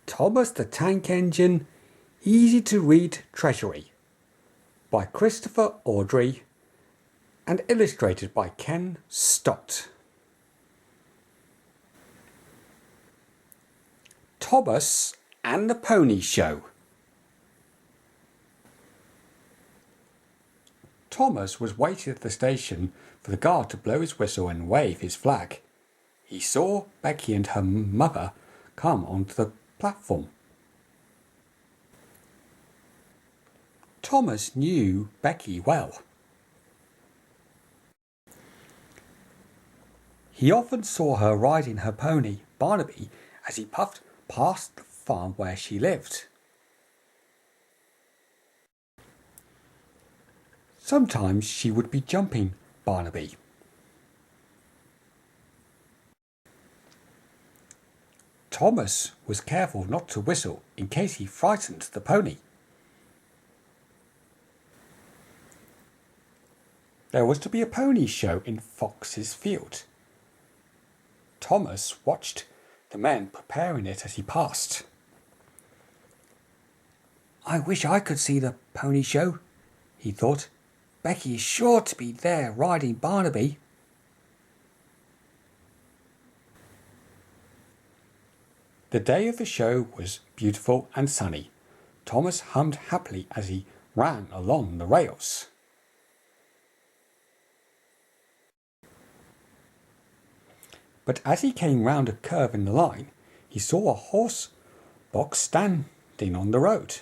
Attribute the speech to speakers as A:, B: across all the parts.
A: Thomas the Tank Engine, Easy to Read Treasury by Christopher Awdry and illustrated by Ken Stott. Thomas and the Pony Show. Thomas was waiting at the station for the guard to blow his whistle and wave his flag. He saw Becky and her mother come onto the platform. Thomas knew Becky well. He often saw her riding her pony, Barnaby, as he puffed past the farm where she lived. Sometimes she would be jumping Barnaby. Thomas was careful not to whistle in case he frightened the pony. There was to be a pony show in Fox's Field. Thomas watched the men preparing it as he passed. "I wish I could see the pony show," he thought. "Becky is sure to be there riding Barnaby." The day of the show was beautiful and sunny. Thomas hummed happily as he ran along the rails. But as he came round a curve in the line, he saw a horse box standing on the road.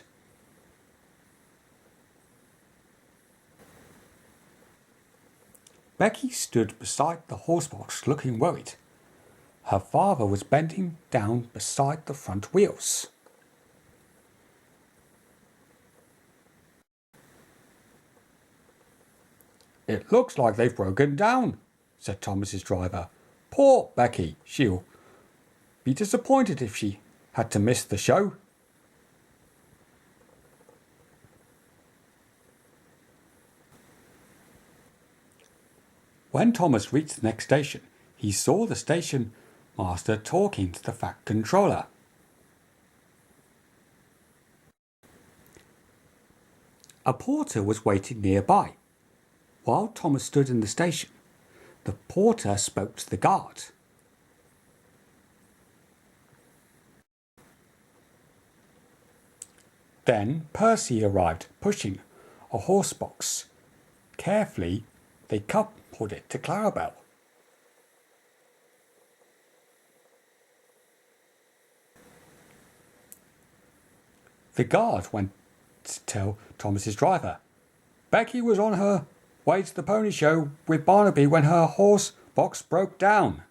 A: Becky stood beside the horse box looking worried. Her father was bending down beside the front wheels. "It looks like they've broken down," said Thomas's driver. "Poor Becky, she'll be disappointed if she had to miss the show." When Thomas reached the next station, he saw the station master talking to the fat controller. A porter was waiting nearby. While Thomas stood in the station, the porter spoke to the guard. Then Percy arrived, pushing a horse box. Carefully, they coupled it to Clarabelle. The guard went to tell Thomas's driver. Becky was on her way to the pony show with Barnaby when her horse box broke down.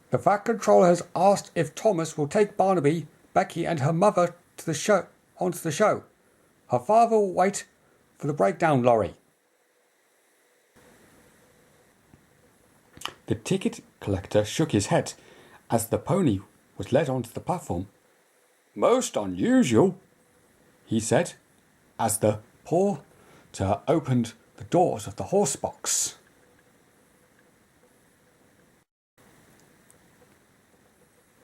A: The fat controller has asked if Thomas will take Barnaby, Becky and her mother onto the show. Her father will wait for the breakdown lorry. The ticket collector shook his head as the pony was led onto the platform. "Most unusual," he said, as the porter opened the doors of the horse box.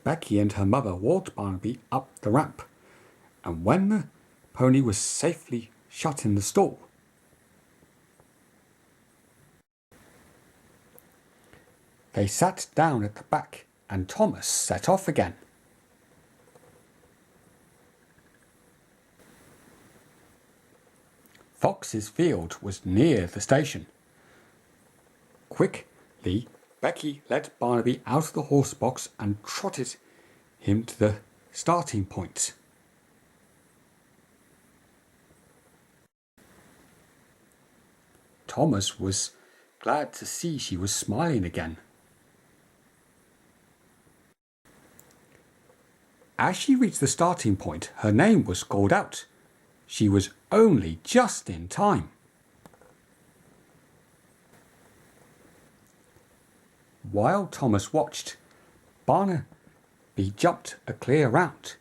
A: Becky and her mother walked Barnaby up the ramp, and when the pony was safely shut in the stall, they sat down at the back and Thomas set off again. Fox's Field was near the station. Quickly, Becky led Barnaby out of the horse box and trotted him to the starting point. Thomas was glad to see she was smiling again. As she reached the starting point, her name was called out. She was only just in time. While Thomas watched, Barnaby jumped a clear round.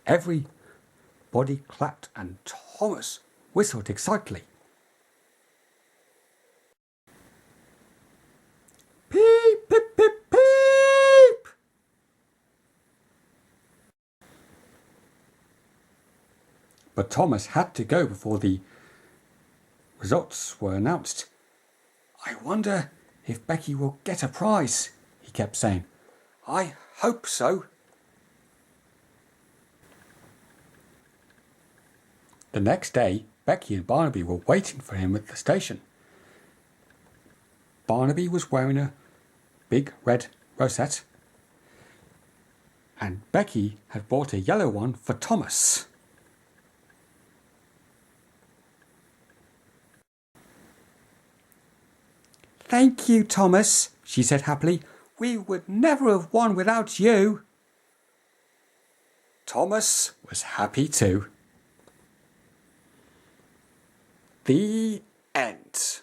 A: Everybody clapped and Thomas whistled excitedly. "Pee!" But Thomas had to go before the results were announced. "I wonder if Becky will get a prize," he kept saying. "I hope so." The next day, Becky and Barnaby were waiting for him at the station. Barnaby was wearing a big red rosette, and Becky had bought a yellow one for Thomas. "Thank you, Thomas," she said happily. "We would never have won without you." Thomas was happy too. The end.